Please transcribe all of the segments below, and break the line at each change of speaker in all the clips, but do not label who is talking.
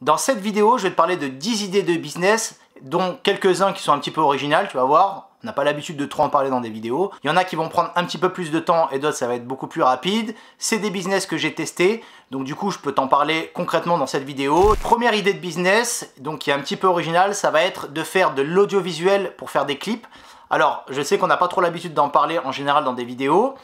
Dans cette vidéo, je vais te parler de 10 idées de business, dont quelques-uns qui sont un petit peu originales, tu vas voir. On n'a pas l'habitude de trop en parler dans des vidéos. Il y en a qui vont prendre un petit peu plus de temps et d'autres ça va être beaucoup plus rapide. C'est des business que j'ai testés, donc du coup je peux t'en parler concrètement dans cette vidéo. Première idée de business, donc qui est un petit peu originale, ça va être de faire de l'audiovisuel pour faire des clips. Alors je sais qu'on n'a pas trop l'habitude d'en parler en général dans des vidéos,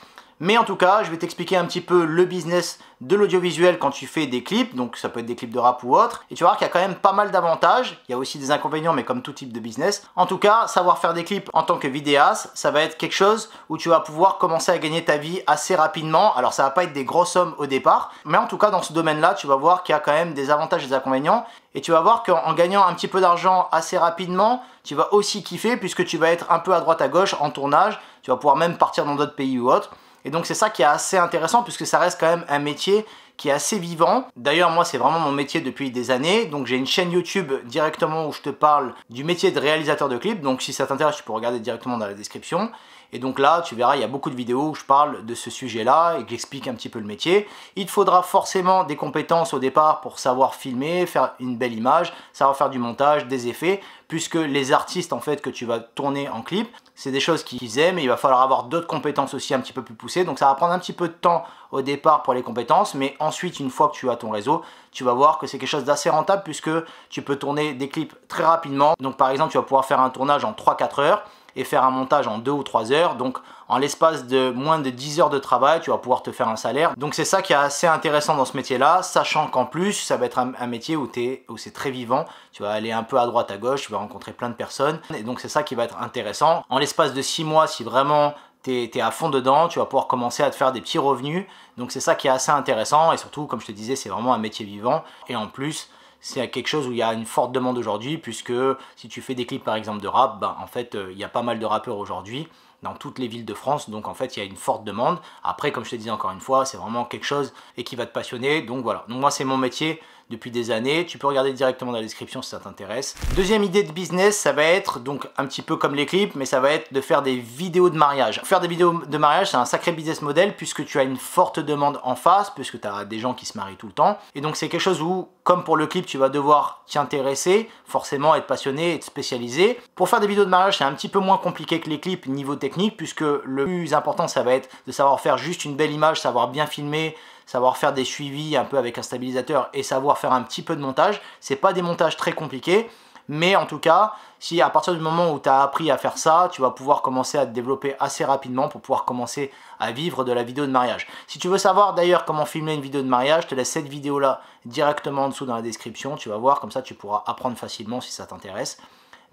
mais en tout cas, je vais t'expliquer un petit peu le business de l'audiovisuel quand tu fais des clips, donc ça peut être des clips de rap ou autre, et tu vas voir qu'il y a quand même pas mal d'avantages, il y a aussi des inconvénients, mais comme tout type de business. En tout cas, savoir faire des clips en tant que vidéaste, ça va être quelque chose où tu vas pouvoir commencer à gagner ta vie assez rapidement. Alors ça va pas être des grosses sommes au départ, mais en tout cas dans ce domaine-là, tu vas voir qu'il y a quand même des avantages et des inconvénients, et tu vas voir qu'en gagnant un petit peu d'argent assez rapidement, tu vas aussi kiffer, puisque tu vas être un peu à droite à gauche en tournage, tu vas pouvoir même partir dans d'autres pays ou autre. Et donc c'est ça qui est assez intéressant puisque ça reste quand même un métier qui est assez vivant. D'ailleurs moi c'est vraiment mon métier depuis des années, donc j'ai une chaîne YouTube directement où je te parle du métier de réalisateur de clips, donc si ça t'intéresse tu peux regarder directement dans la description. Et donc là tu verras il y a beaucoup de vidéos où je parle de ce sujet là et que j'explique un petit peu le métier. Il te faudra forcément des compétences au départ pour savoir filmer, faire une belle image, savoir faire du montage, des effets, puisque les artistes en fait que tu vas tourner en clip, c'est des choses qu'ils aiment et il va falloir avoir d'autres compétences aussi un petit peu plus poussées. Donc ça va prendre un petit peu de temps au départ pour les compétences, mais ensuite une fois que tu as ton réseau, tu vas voir que c'est quelque chose d'assez rentable puisque tu peux tourner des clips très rapidement. Donc par exemple tu vas pouvoir faire un tournage en 3-4 heures et faire un montage en 2 ou 3 heures. Donc en l'espace de moins de 10 heures de travail, tu vas pouvoir te faire un salaire. Donc c'est ça qui est assez intéressant dans ce métier-là, sachant qu'en plus, ça va être un métier où c'est très vivant. Tu vas aller un peu à droite, à gauche, tu vas rencontrer plein de personnes. Et donc c'est ça qui va être intéressant. En l'espace de 6 mois, si vraiment t'es à fond dedans, tu vas pouvoir commencer à te faire des petits revenus. Donc c'est ça qui est assez intéressant. Et surtout, comme je te disais, c'est vraiment un métier vivant. Et en plus, c'est quelque chose où il y a une forte demande aujourd'hui, puisque si tu fais des clips par exemple de rap, ben, en fait il y a pas mal de rappeurs aujourd'hui dans toutes les villes de France, donc en fait il y a une forte demande. Après comme je te disais encore une fois, c'est vraiment quelque chose et qui va te passionner, donc voilà. Donc moi c'est mon métier depuis des années, tu peux regarder directement dans la description si ça t'intéresse. Deuxième idée de business, ça va être donc un petit peu comme les clips, mais ça va être de faire des vidéos de mariage. Faire des vidéos de mariage, c'est un sacré business model puisque tu as une forte demande en face, puisque tu as des gens qui se marient tout le temps. Et donc c'est quelque chose où, comme pour le clip, tu vas devoir t'y intéresser, forcément être passionné, être spécialisé. Pour faire des vidéos de mariage, c'est un petit peu moins compliqué que les clips niveau technique, puisque le plus important, ça va être de savoir faire juste une belle image, savoir bien filmer, savoir faire des suivis un peu avec un stabilisateur et savoir faire un petit peu de montage. C'est pas des montages très compliqués, mais en tout cas, si à partir du moment où tu as appris à faire ça, tu vas pouvoir commencer à te développer assez rapidement pour pouvoir commencer à vivre de la vidéo de mariage. Si tu veux savoir d'ailleurs comment filmer une vidéo de mariage, je te laisse cette vidéo là directement en dessous dans la description, tu vas voir, comme ça tu pourras apprendre facilement si ça t'intéresse.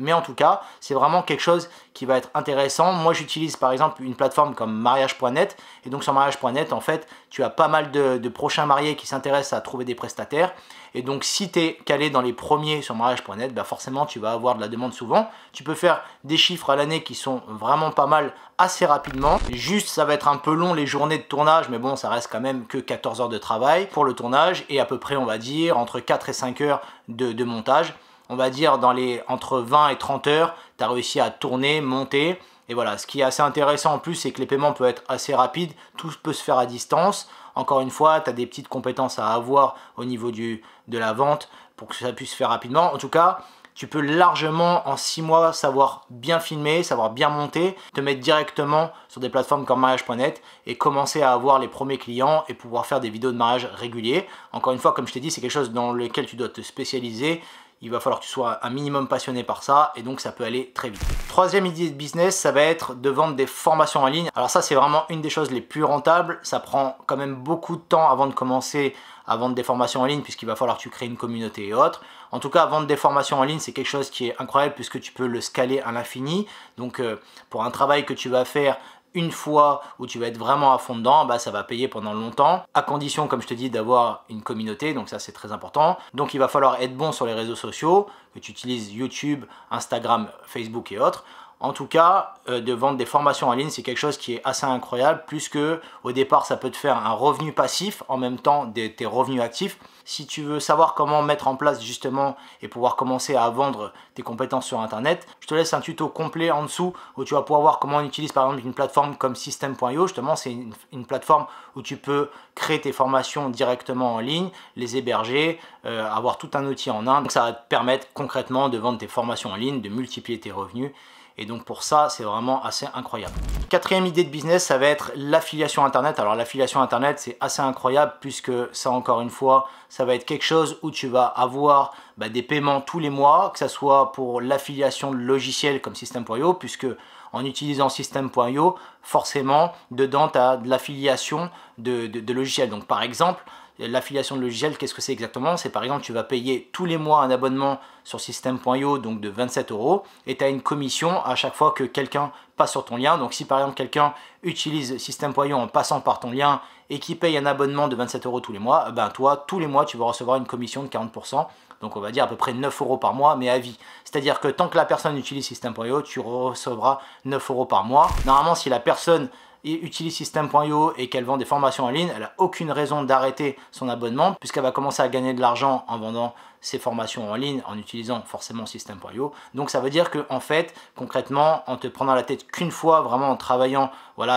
Mais en tout cas, c'est vraiment quelque chose qui va être intéressant. Moi, j'utilise par exemple une plateforme comme mariage.net. Et donc sur mariage.net, en fait, tu as pas mal de prochains mariés qui s'intéressent à trouver des prestataires. Et donc si tu es calé dans les premiers sur mariage.net, bah forcément, tu vas avoir de la demande souvent. Tu peux faire des chiffres à l'année qui sont vraiment pas mal assez rapidement. Juste, ça va être un peu long les journées de tournage, mais bon, ça reste quand même que 14 heures de travail pour le tournage. Et à peu près, on va dire, entre 4 et 5 heures de montage. On va dire dans les entre 20 et 30 heures, tu as réussi à tourner, monter. Et voilà, ce qui est assez intéressant en plus, c'est que les paiements peuvent être assez rapides. Tout peut se faire à distance. Encore une fois, tu as des petites compétences à avoir au niveau de la vente pour que ça puisse se faire rapidement. En tout cas, tu peux largement en 6 mois savoir bien filmer, savoir bien monter, te mettre directement sur des plateformes comme mariage.net et commencer à avoir les premiers clients et pouvoir faire des vidéos de mariage réguliers. Encore une fois, comme je t'ai dit, c'est quelque chose dans lequel tu dois te spécialiser. Il va falloir que tu sois un minimum passionné par ça et donc ça peut aller très vite. Troisième idée de business, ça va être de vendre des formations en ligne. Alors ça, c'est vraiment une des choses les plus rentables. Ça prend quand même beaucoup de temps avant de commencer à vendre des formations en ligne puisqu'il va falloir que tu crées une communauté et autres. En tout cas, vendre des formations en ligne, c'est quelque chose qui est incroyable puisque tu peux le scaler à l'infini. Donc pour un travail que tu vas faire une fois où tu vas être vraiment à fond dedans, bah, ça va payer pendant longtemps, à condition, comme je te dis, d'avoir une communauté, donc ça c'est très important. Donc il va falloir être bon sur les réseaux sociaux, que tu utilises YouTube, Instagram, Facebook et autres. En tout cas, de vendre des formations en ligne, c'est quelque chose qui est assez incroyable, puisque au départ, ça peut te faire un revenu passif en même temps de tes revenus actifs. Si tu veux savoir comment mettre en place justement et pouvoir commencer à vendre tes compétences sur Internet, je te laisse un tuto complet en dessous où tu vas pouvoir voir comment on utilise par exemple une plateforme comme System.io. Justement, c'est une plateforme où tu peux créer tes formations directement en ligne, les héberger, avoir tout un outil en un. Donc ça va te permettre concrètement de vendre tes formations en ligne, de multiplier tes revenus. Et donc pour ça, c'est vraiment assez incroyable. Quatrième idée de business, ça va être l'affiliation Internet. Alors l'affiliation Internet, c'est assez incroyable puisque ça, encore une fois, ça va être quelque chose où tu vas avoir des paiements tous les mois, que ce soit pour l'affiliation de logiciels comme System.io, puisque en utilisant System.io, forcément, dedans, tu as de l'affiliation de logiciels. Donc par exemple, l'affiliation de logiciels, qu'est-ce que c'est exactement? C'est par exemple, tu vas payer tous les mois un abonnement sur System.io, donc de 27 € et tu as une commission à chaque fois que quelqu'un passe sur ton lien. Donc si par exemple quelqu'un utilise System.io en passant par ton lien et qui paye un abonnement de 27 € tous les mois, toi, tous les mois, tu vas recevoir une commission de 40%. Donc on va dire à peu près 9 € par mois, mais à vie. C'est-à-dire que tant que la personne utilise System.io, tu recevras 9 € par mois. Normalement, si la personne utilise System.io et qu'elle vend des formations en ligne, elle n'a aucune raison d'arrêter son abonnement puisqu'elle va commencer à gagner de l'argent en vendant ses formations en ligne en utilisant forcément System.io. Donc ça veut dire que en fait, concrètement, en te prenant la tête qu'une fois, vraiment en travaillant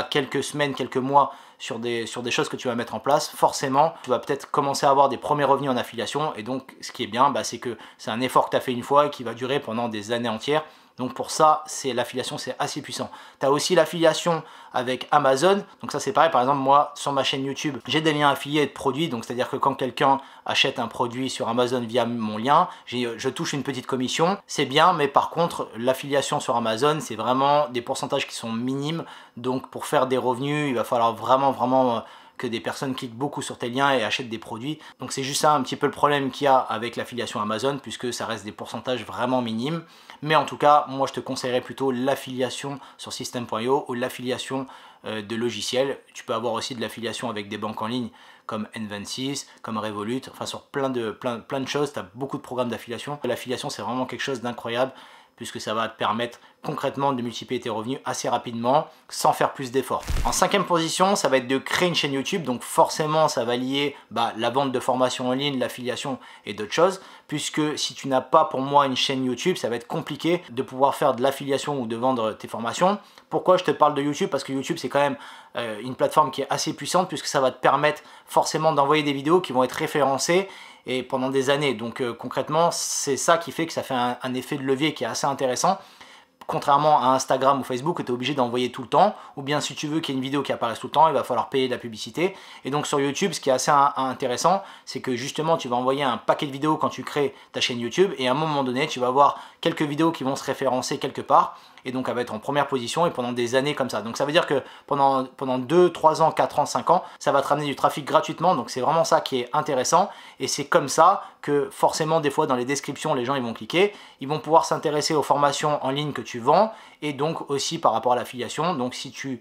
quelques semaines, quelques mois sur des choses que tu vas mettre en place, forcément, tu vas peut-être commencer à avoir des premiers revenus en affiliation. Et donc, ce qui est bien, c'est que c'est un effort que tu as fait une fois et qui va durer pendant des années entières. Donc pour ça, l'affiliation, c'est assez puissant. Tu as aussi l'affiliation avec Amazon. Donc ça, c'est pareil. Par exemple, moi, sur ma chaîne YouTube, j'ai des liens affiliés de produits. Donc c'est-à-dire que quand quelqu'un achète un produit sur Amazon via mon lien, je touche une petite commission. C'est bien, mais par contre, l'affiliation sur Amazon, c'est vraiment des pourcentages qui sont minimes. Donc pour faire des revenus, il va falloir vraiment que des personnes cliquent beaucoup sur tes liens et achètent des produits. Donc c'est juste ça un petit peu le problème qu'il y a avec l'affiliation Amazon, puisque ça reste des pourcentages vraiment minimes. Mais en tout cas, moi je te conseillerais plutôt l'affiliation sur System.io ou l'affiliation de logiciels. Tu peux avoir aussi de l'affiliation avec des banques en ligne comme N26, comme Revolut, enfin sur plein de choses. Tu as beaucoup de programmes d'affiliation. L'affiliation, c'est vraiment quelque chose d'incroyable, puisque ça va te permettre concrètement de multiplier tes revenus assez rapidement sans faire plus d'efforts. En cinquième position, ça va être de créer une chaîne YouTube. Donc forcément, ça va lier la vente de formations en ligne, l'affiliation et d'autres choses, puisque si tu n'as pas pour moi une chaîne YouTube, ça va être compliqué de pouvoir faire de l'affiliation ou de vendre tes formations. Pourquoi je te parle de YouTube? Parce que YouTube, c'est quand même une plateforme qui est assez puissante, puisque ça va te permettre forcément d'envoyer des vidéos qui vont être référencées et pendant des années. Donc concrètement, c'est ça qui fait que ça fait un effet de levier qui est assez intéressant. Contrairement à Instagram ou Facebook où tu es obligé d'envoyer tout le temps, ou bien si tu veux qu'il y ait une vidéo qui apparaisse tout le temps, il va falloir payer de la publicité. Et donc sur YouTube, ce qui est assez intéressant, c'est que justement tu vas envoyer un paquet de vidéos quand tu crées ta chaîne YouTube, et à un moment donné, tu vas avoir quelques vidéos qui vont se référencer quelque part, et donc elle va être en première position et pendant des années comme ça. Donc ça veut dire que pendant 2, 3 ans, 4 ans, 5 ans, ça va te ramener du trafic gratuitement. Donc c'est vraiment ça qui est intéressant, et c'est comme ça que forcément des fois dans les descriptions, les gens ils vont cliquer, ils vont pouvoir s'intéresser aux formations en ligne que tu vends, et donc aussi par rapport à l'affiliation. Donc si tu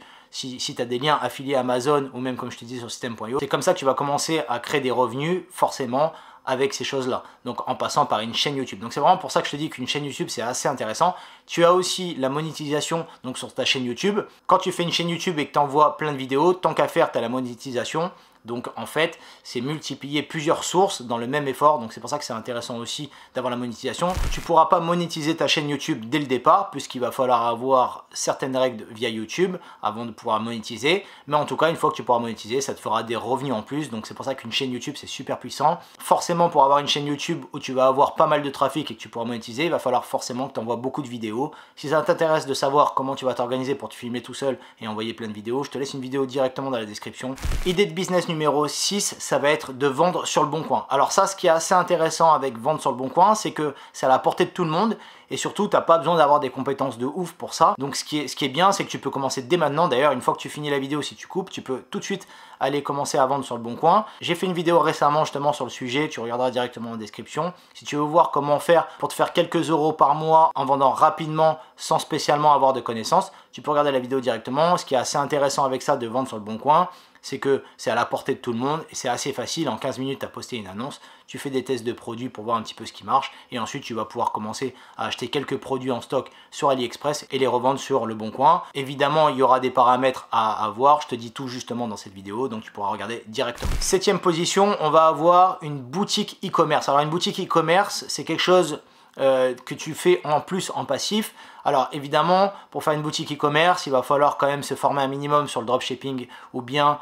as des liens affiliés à Amazon ou même comme je te disais sur System.io, c'est comme ça que tu vas commencer à créer des revenus forcément avec ces choses-là, donc en passant par une chaîne YouTube. Donc c'est vraiment pour ça que je te dis qu'une chaîne YouTube c'est assez intéressant. Tu as aussi la monétisation donc sur ta chaîne YouTube. Quand tu fais une chaîne YouTube et que tu envoies plein de vidéos, tant qu'à faire, tu as la monétisation. Donc en fait, c'est multiplier plusieurs sources dans le même effort. Donc c'est pour ça que c'est intéressant aussi d'avoir la monétisation. Tu ne pourras pas monétiser ta chaîne YouTube dès le départ, puisqu'il va falloir avoir certaines règles via YouTube avant de pouvoir monétiser. Mais en tout cas, une fois que tu pourras monétiser, ça te fera des revenus en plus. Donc c'est pour ça qu'une chaîne YouTube, c'est super puissant. Forcément, pour avoir une chaîne YouTube où tu vas avoir pas mal de trafic et que tu pourras monétiser, il va falloir forcément que tu envoies beaucoup de vidéos. Si ça t'intéresse de savoir comment tu vas t'organiser pour te filmer tout seul et envoyer plein de vidéos, je te laisse une vidéo directement dans la description. Idée de business numéro 6, ça va être de vendre sur le bon coin. Alors ça, ce qui est assez intéressant avec vendre sur le bon coin, c'est que c'est à la portée de tout le monde, et surtout tu n'as pas besoin d'avoir des compétences de ouf pour ça. Donc ce qui est bien, c'est que tu peux commencer dès maintenant. D'ailleurs, une fois que tu finis la vidéo, si tu coupes, tu peux tout de suite aller commencer à vendre sur le bon coin. J'ai fait une vidéo récemment justement sur le sujet, tu regarderas directement en description. Si tu veux voir comment faire pour te faire quelques euros par mois en vendant rapidement sans spécialement avoir de connaissances, tu peux regarder la vidéo directement. Ce qui est assez intéressant avec ça de vendre sur le bon coin, c'est que c'est à la portée de tout le monde et c'est assez facile. En 15 minutes, tu as posté une annonce, tu fais des tests de produits pour voir un petit peu ce qui marche et ensuite tu vas pouvoir commencer à acheter quelques produits en stock sur AliExpress et les revendre sur Le Bon Coin. Évidemment, il y aura des paramètres à voir, je te dis tout justement dans cette vidéo, donc tu pourras regarder directement. 7e position, on va avoir une boutique e-commerce. Alors une boutique e-commerce, c'est quelque chose que tu fais en plus en passif. Alors évidemment, pour faire une boutique e-commerce, il va falloir quand même se former un minimum sur le dropshipping ou bien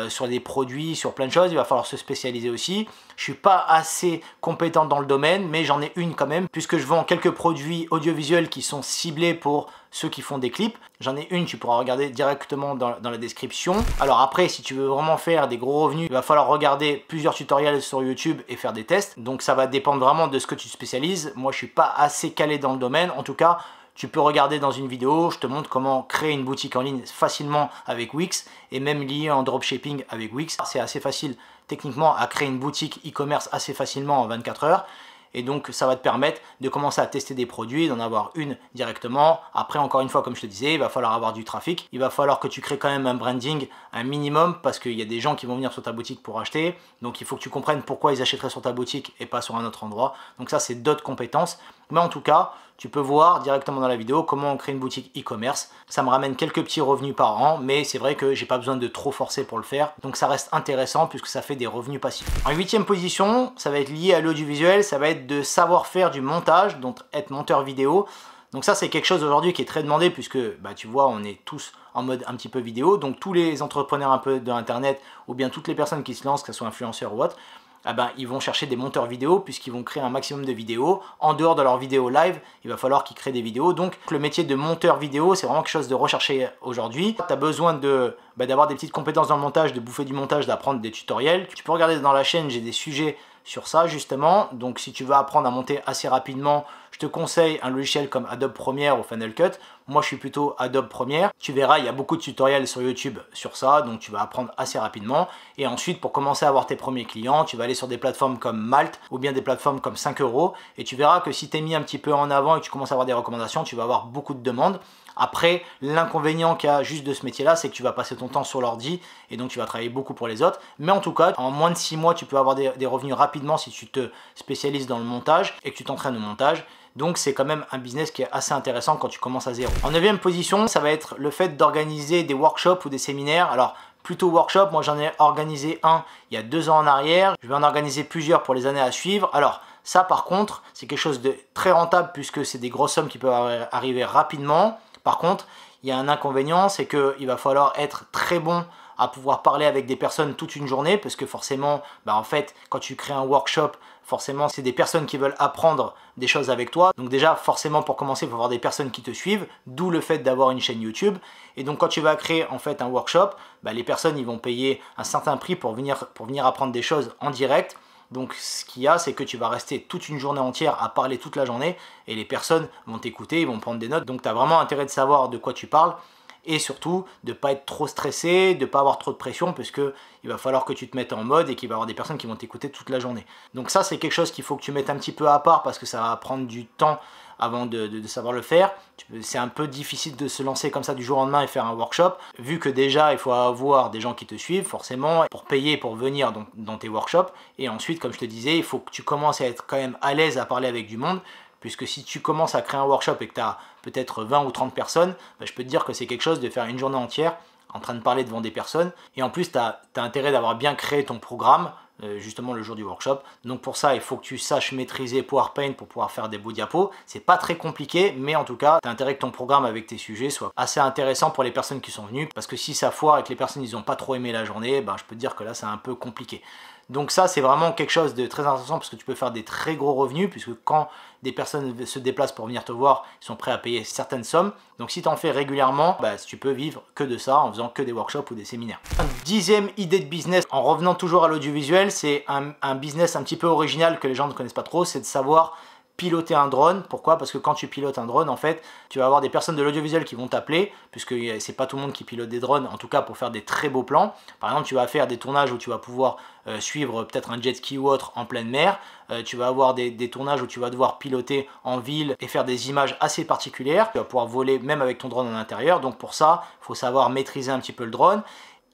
sur des produits, sur plein de choses. Il va falloir se spécialiser aussi. Je suis pas assez compétent dans le domaine, mais j'en ai une quand même, puisque je vends quelques produits audiovisuels qui sont ciblés pour ceux qui font des clips. J'en ai une, tu pourras regarder directement dans la description. Alors après, si tu veux vraiment faire des gros revenus, il va falloir regarder plusieurs tutoriels sur YouTube et faire des tests. Donc ça va dépendre vraiment de ce que tu spécialises. Moi, je suis pas assez calé dans le domaine. En tout cas, tu peux regarder dans une vidéo, je te montre comment créer une boutique en ligne facilement avec Wix et même lié en dropshipping avec Wix. C'est assez facile techniquement à créer une boutique e-commerce assez facilement en 24 heures. Et donc ça va te permettre de commencer à tester des produits, d'en avoir une directement. Après, encore une fois, comme je te disais, il va falloir avoir du trafic. Il va falloir que tu crées quand même un branding, un minimum, parce qu'il y a des gens qui vont venir sur ta boutique pour acheter. Donc il faut que tu comprennes pourquoi ils achèteraient sur ta boutique et pas sur un autre endroit. Donc ça, c'est d'autres compétences. Mais en tout cas, tu peux voir directement dans la vidéo comment on crée une boutique e-commerce. Ça me ramène quelques petits revenus par an, mais c'est vrai que j'ai pas besoin de trop forcer pour le faire. Donc ça reste intéressant puisque ça fait des revenus passifs. En 8e position, ça va être lié à l'audiovisuel, ça va être de savoir faire du montage, donc être monteur vidéo. Donc ça, c'est quelque chose aujourd'hui qui est très demandé puisque tu vois, on est tous en mode un petit peu vidéo. Donc tous les entrepreneurs un peu de Internet ou bien toutes les personnes qui se lancent, que ce soit influenceurs ou autres, ils vont chercher des monteurs vidéo puisqu'ils vont créer un maximum de vidéos. En dehors de leurs vidéos live, il va falloir qu'ils créent des vidéos. Donc le métier de monteur vidéo, c'est vraiment quelque chose de recherché aujourd'hui. Tu as besoin d'avoir des petites compétences dans le montage, de bouffer du montage, d'apprendre des tutoriels. Tu peux regarder dans la chaîne, j'ai des sujets sur ça justement. Donc si tu veux apprendre à monter assez rapidement, je te conseille un logiciel comme Adobe Premiere ou Final Cut. Moi je suis plutôt Adobe Premiere. Tu verras, il y a beaucoup de tutoriels sur YouTube sur ça, donc tu vas apprendre assez rapidement. Et ensuite, pour commencer à avoir tes premiers clients, tu vas aller sur des plateformes comme Malte ou bien des plateformes comme 5 € et tu verras que si tu es mis un petit peu en avant et que tu commences à avoir des recommandations, tu vas avoir beaucoup de demandes. Après, l'inconvénient qu'il y a juste de ce métier-là, c'est que tu vas passer ton temps sur l'ordi et donc tu vas travailler beaucoup pour les autres. Mais en tout cas, en moins de 6 mois, tu peux avoir des revenus rapidement si tu te spécialises dans le montage et que tu t'entraînes au montage. Donc c'est quand même un business qui est assez intéressant quand tu commences à zéro. En 9e position, ça va être le fait d'organiser des workshops ou des séminaires. Alors plutôt workshop, moi j'en ai organisé un il y a 2 ans en arrière. Je vais en organiser plusieurs pour les années à suivre. Alors ça par contre, c'est quelque chose de très rentable puisque c'est des grosses sommes qui peuvent arriver rapidement. Par contre, il y a un inconvénient, c'est qu'il va falloir être très bon à pouvoir parler avec des personnes toute une journée parce que forcément, en fait, quand tu crées un workshop, forcément, c'est des personnes qui veulent apprendre des choses avec toi. Donc déjà, forcément, pour commencer, il faut avoir des personnes qui te suivent, d'où le fait d'avoir une chaîne YouTube. Et donc, quand tu vas créer en fait un workshop, les personnes, ils vont payer un certain prix pour venir apprendre des choses en direct. Donc ce qu'il y a, c'est que tu vas rester toute une journée entière à parler toute la journée et les personnes vont t'écouter, ils vont prendre des notes. Donc tu as vraiment intérêt de savoir de quoi tu parles et surtout de ne pas être trop stressé, de ne pas avoir trop de pression parce que il va falloir que tu te mettes en mode et qu'il va y avoir des personnes qui vont t'écouter toute la journée. Donc ça, c'est quelque chose qu'il faut que tu mettes un petit peu à part parce que ça va prendre du temps avant de savoir le faire. C'est un peu difficile de se lancer comme ça du jour au lendemain et faire un workshop, vu que déjà il faut avoir des gens qui te suivent forcément pour payer pour venir dans tes workshops. Et ensuite, comme je te disais, il faut que tu commences à être quand même à l'aise à parler avec du monde, puisque si tu commences à créer un workshop et que tu as peut-être 20 ou 30 personnes, je peux te dire que c'est quelque chose de faire une journée entière en train de parler devant des personnes. Et en plus, tu as intérêt d'avoir bien créé ton programme, justement le jour du workshop. Donc pour ça, il faut que tu saches maîtriser PowerPoint pour pouvoir faire des beaux diapos. C'est pas très compliqué, mais en tout cas, tu as intérêt que ton programme avec tes sujets soit assez intéressant pour les personnes qui sont venues, parce que si ça foire et que les personnes ils ont pas trop aimé la journée, je peux te dire que là c'est un peu compliqué. Donc ça, c'est vraiment quelque chose de très intéressant parce que tu peux faire des très gros revenus puisque quand des personnes se déplacent pour venir te voir, ils sont prêts à payer certaines sommes. Donc si tu en fais régulièrement, tu peux vivre que de ça en faisant que des workshops ou des séminaires. 10e idée de business, en revenant toujours à l'audiovisuel, c'est un business un petit peu original que les gens ne connaissent pas trop, c'est de savoir piloter un drone. Pourquoi? Parce que quand tu pilotes un drone, en fait, tu vas avoir des personnes de l'audiovisuel qui vont t'appeler, puisque c'est pas tout le monde qui pilote des drones, en tout cas pour faire des très beaux plans. Par exemple, tu vas faire des tournages où tu vas pouvoir suivre peut-être un jet ski ou autre en pleine mer. Tu vas avoir des tournages où tu vas devoir piloter en ville et faire des images assez particulières. Tu vas pouvoir voler même avec ton drone en intérieur. Donc pour ça, il faut savoir maîtriser un petit peu le drone.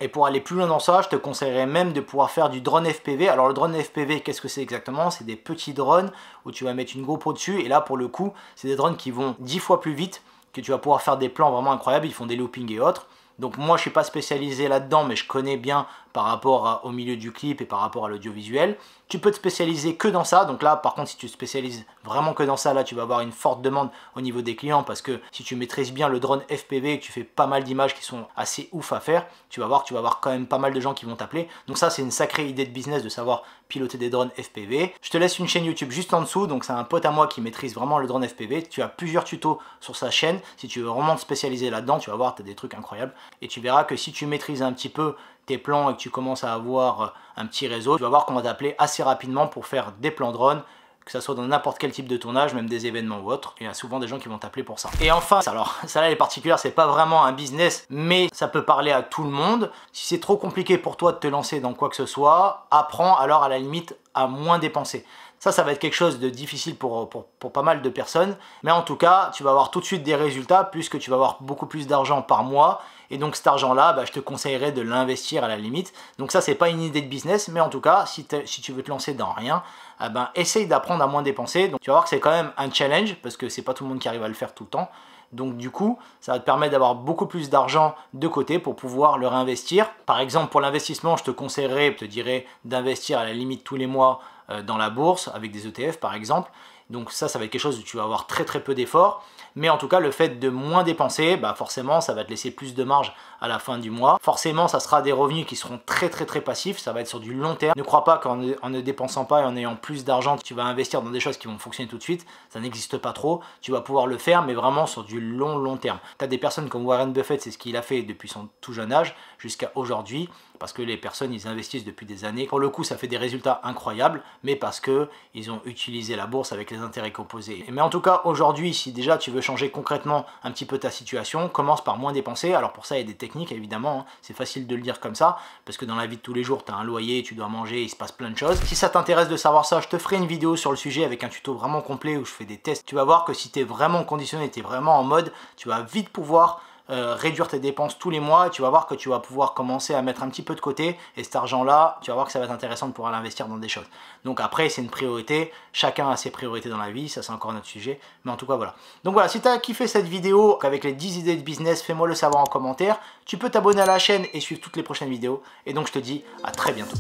Et pour aller plus loin dans ça, je te conseillerais même de pouvoir faire du drone FPV. Alors le drone FPV, qu'est-ce que c'est exactement? C'est des petits drones où tu vas mettre une GoPro dessus. Et là, pour le coup, c'est des drones qui vont 10 fois plus vite, que tu vas pouvoir faire des plans vraiment incroyables. Ils font des loopings et autres. Donc moi, je ne suis pas spécialisé là-dedans, mais je connais bien par rapport au milieu du clip et par rapport à l'audiovisuel. Tu peux te spécialiser que dans ça. Donc là, par contre, si tu te spécialises vraiment que dans ça, là, tu vas avoir une forte demande au niveau des clients parce que si tu maîtrises bien le drone FPV et que tu fais pas mal d'images qui sont assez ouf à faire, tu vas voir que tu vas avoir quand même pas mal de gens qui vont t'appeler. Donc ça, c'est une sacrée idée de business de savoir piloter des drones FPV. Je te laisse une chaîne YouTube juste en dessous. Donc c'est un pote à moi qui maîtrise vraiment le drone FPV. Tu as plusieurs tutos sur sa chaîne. Si tu veux vraiment te spécialiser là-dedans, tu vas voir, tu as des trucs incroyables. Et tu verras que si tu maîtrises un petit peu tes plans et que tu commences à avoir un petit réseau, tu vas voir qu'on va t'appeler assez rapidement pour faire des plans drone, que ça soit dans n'importe quel type de tournage, même des événements ou autres. Il y a souvent des gens qui vont t'appeler pour ça. Et enfin, alors ça là elle est particulière, c'est pas vraiment un business, mais ça peut parler à tout le monde. Si c'est trop compliqué pour toi de te lancer dans quoi que ce soit, apprends alors à la limite à moins dépenser. Ça va être quelque chose de difficile pour pas mal de personnes. Mais en tout cas, tu vas avoir tout de suite des résultats puisque tu vas avoir beaucoup plus d'argent par mois. Et donc cet argent-là, je te conseillerais de l'investir à la limite. Donc ça, c'est pas une idée de business. Mais en tout cas, si tu veux te lancer dans rien, essaye d'apprendre à moins dépenser. Donc tu vas voir que c'est quand même un challenge parce que c'est pas tout le monde qui arrive à le faire tout le temps. Donc du coup, ça va te permettre d'avoir beaucoup plus d'argent de côté pour pouvoir le réinvestir. Par exemple, pour l'investissement, je te conseillerais, je te dirais d'investir à la limite tous les mois dans la bourse avec des ETF par exemple. Donc ça va être quelque chose où tu vas avoir très peu d'efforts. Mais en tout cas, le fait de moins dépenser, forcément, ça va te laisser plus de marge à la fin du mois. Forcément, ça sera des revenus qui seront très passifs. Ça va être sur du long terme. Ne crois pas qu'en ne dépensant pas et en ayant plus d'argent, tu vas investir dans des choses qui vont fonctionner tout de suite. Ça n'existe pas trop. Tu vas pouvoir le faire, mais vraiment sur du long terme. Tu as des personnes comme Warren Buffett, c'est ce qu'il a fait depuis son tout jeune âge jusqu'à aujourd'hui. Parce que les personnes, ils investissent depuis des années. Pour le coup, ça fait des résultats incroyables, mais parce qu'ils ont utilisé la bourse avec les intérêts composés. Mais en tout cas, aujourd'hui, si déjà tu veux changer concrètement un petit peu ta situation, commence par moins dépenser. Alors pour ça, il y a des techniques, évidemment. Hein. C'est facile de le dire comme ça, parce que dans la vie de tous les jours, tu as un loyer, tu dois manger, il se passe plein de choses. Si ça t'intéresse de savoir ça, je te ferai une vidéo sur le sujet avec un tuto vraiment complet où je fais des tests. Tu vas voir que si tu es vraiment conditionné, tu es vraiment en mode, tu vas vite pouvoir réduire tes dépenses tous les mois et tu vas voir que tu vas pouvoir commencer à mettre un petit peu de côté et cet argent là tu vas voir que ça va être intéressant de pouvoir l'investir dans des choses. Donc après c'est une priorité, chacun a ses priorités dans la vie, ça c'est encore notre sujet, mais en tout cas voilà. Donc voilà, si tu as kiffé cette vidéo avec les 10 idées de business, fais-moi le savoir en commentaire, tu peux t'abonner à la chaîne et suivre toutes les prochaines vidéos et donc je te dis à très bientôt.